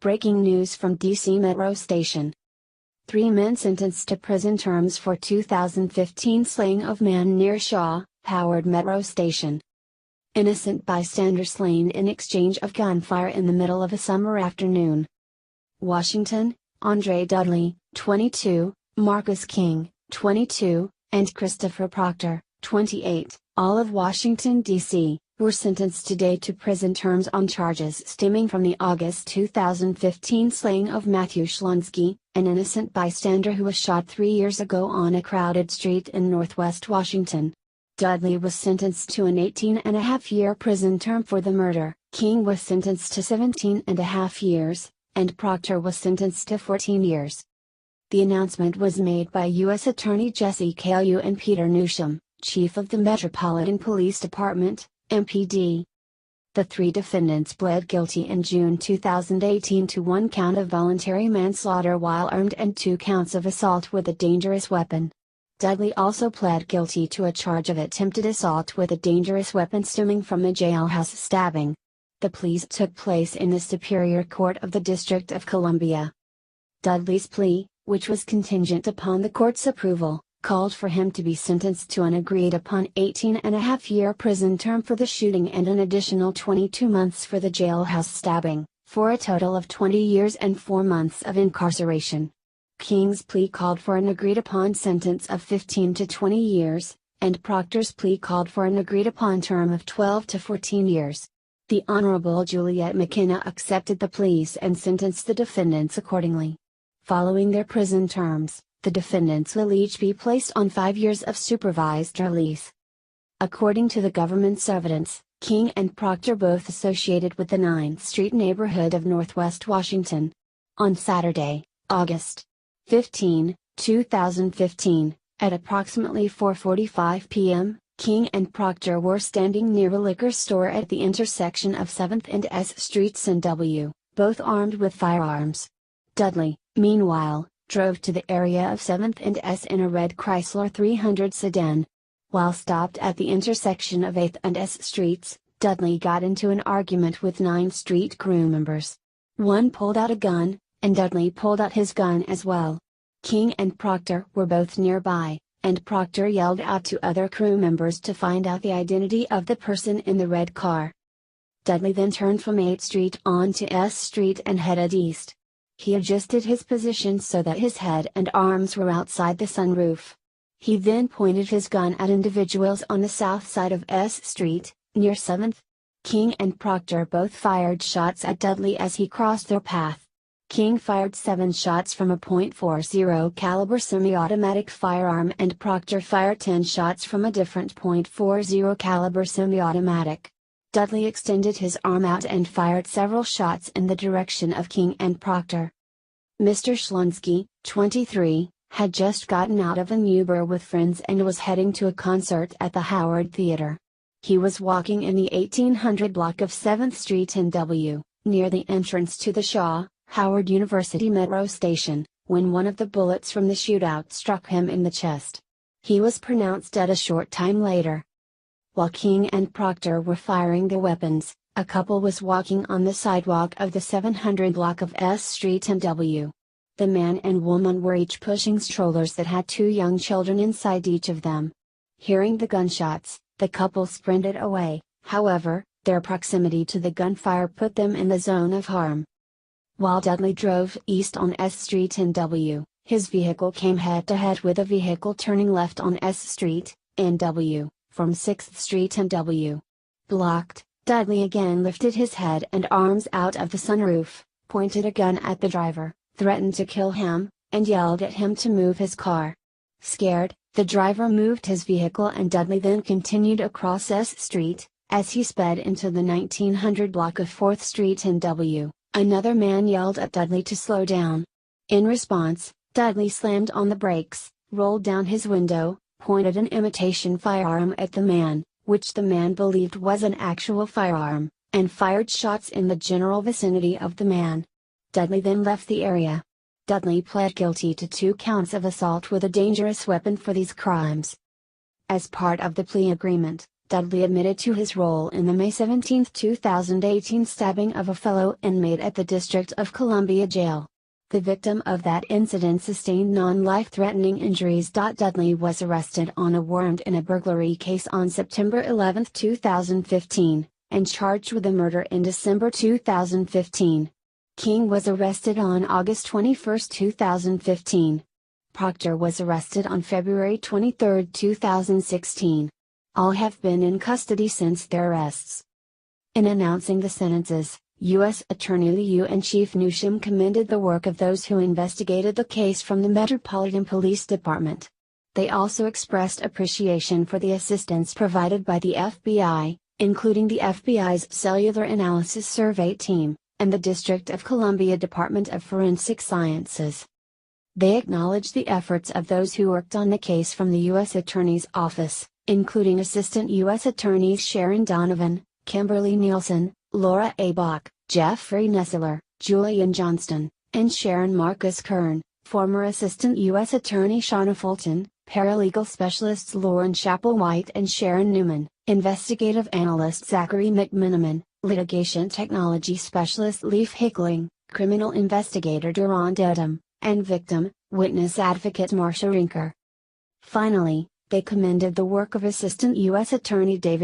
Breaking news from DC Metro Station. 3 men sentenced to prison terms for 2015 slaying of man near Shaw, Howard Metro Station. Innocent bystander slain in exchange of gunfire in the middle of a summer afternoon. Washington, Andre Dudley, 22, Marcus King, 22, and Christopher Proctor, 28, all of Washington, D.C., were sentenced today to prison terms on charges stemming from the August 2015 slaying of Matthew Shlonsky, an innocent bystander who was shot 3 years ago on a crowded street in northwest Washington. Dudley was sentenced to an 18-and-a-half-year prison term for the murder, King was sentenced to 17-and-a-half years, and Proctor was sentenced to 14 years. The announcement was made by U.S. Attorney Jessie and Peter Newsham, Chief of the Metropolitan Police Department, MPD. The 3 defendants pled guilty in June 2018 to 1 count of voluntary manslaughter while armed and 2 counts of assault with a dangerous weapon. Dudley also pled guilty to a charge of attempted assault with a dangerous weapon stemming from a jailhouse stabbing. The pleas took place in the Superior Court of the District of Columbia. Dudley's plea, which was contingent upon the court's approval, called for him to be sentenced to an agreed-upon 18-and-a-half-year prison term for the shooting and an additional 22 months for the jailhouse stabbing, for a total of 20 years and 4 months of incarceration. King's plea called for an agreed-upon sentence of 15 to 20 years, and Proctor's plea called for an agreed-upon term of 12 to 14 years. The Honorable Juliet McKenna accepted the pleas and sentenced the defendants accordingly. Following their prison terms, the defendants will each be placed on 5 years of supervised release. According to the government's evidence, King and Proctor both associated with the 9th Street neighborhood of Northwest Washington. On Saturday, August 15, 2015, at approximately 4:45 p.m., King and Proctor were standing near a liquor store at the intersection of 7th and S Streets in W, both armed with firearms. Dudley, meanwhile, drove to the area of 7th and S in a red Chrysler 300 sedan. While stopped at the intersection of 8th and S Streets, Dudley got into an argument with 9th Street crew members. One pulled out a gun, and Dudley pulled out his gun as well. King and Proctor were both nearby, and Proctor yelled out to other crew members to find out the identity of the person in the red car. Dudley then turned from 8th Street onto S Street and headed east. He adjusted his position so that his head and arms were outside the sunroof. He then pointed his gun at individuals on the south side of S Street, near 7th. King and Proctor both fired shots at Dudley as he crossed their path. King fired 7 shots from a .40 caliber semi-automatic firearm and Proctor fired 10 shots from a different .40 caliber semi-automatic. Dudley extended his arm out and fired several shots in the direction of King and Proctor. Mr. Shlonsky, 23, had just gotten out of an Uber with friends and was heading to a concert at the Howard Theater. He was walking in the 1800 block of 7th Street in W, near the entrance to the Shaw, Howard University Metro Station, when one of the bullets from the shootout struck him in the chest. He was pronounced dead a short time later. While King and Proctor were firing their weapons, a couple was walking on the sidewalk of the 700 block of S Street in W. The man and woman were each pushing strollers that had 2 young children inside each of them. Hearing the gunshots, the couple sprinted away, however, their proximity to the gunfire put them in the zone of harm. While Dudley drove east on S Street in W, his vehicle came head-to-head with a vehicle turning left on S Street, in W, from 6th Street in W. Blocked, Dudley again lifted his head and arms out of the sunroof, pointed a gun at the driver, threatened to kill him, and yelled at him to move his car. Scared, the driver moved his vehicle and Dudley then continued across S Street, as he sped into the 1900 block of 4th Street in W. Another man yelled at Dudley to slow down. In response, Dudley slammed on the brakes, rolled down his window, pointed an imitation firearm at the man, which the man believed was an actual firearm, and fired shots in the general vicinity of the man. Dudley then left the area. Dudley pled guilty to 2 counts of assault with a dangerous weapon for these crimes. As part of the plea agreement, Dudley admitted to his role in the May 17, 2018 stabbing of a fellow inmate at the District of Columbia Jail. The victim of that incident sustained non-life-threatening injuries. Dudley was arrested on a warrant in a burglary case on September 11, 2015, and charged with a murder in December 2015. King was arrested on August 21, 2015. Proctor was arrested on February 23, 2016. All have been in custody since their arrests. In announcing the sentences, U.S. Attorney Liu and Chief Newsham commended the work of those who investigated the case from the Metropolitan Police Department. They also expressed appreciation for the assistance provided by the FBI, including the FBI's Cellular Analysis Survey Team, and the District of Columbia Department of Forensic Sciences. They acknowledged the efforts of those who worked on the case from the U.S. Attorney's Office, including Assistant U.S. Attorneys Sharon Donovan, Kimberly Nielsen, Laura A. Bach, Jeffrey Nessler, Julian Johnston, and Sharon Marcus Kern, former Assistant U.S. Attorney Shauna Fulton, paralegal specialists Lauren Chappell-White and Sharon Newman, investigative analyst Zachary McMiniman, litigation technology specialist Leif Hickling, criminal investigator Duran Dedham, and victim, witness advocate Marsha Rinker. Finally, they commended the work of Assistant U.S. Attorney David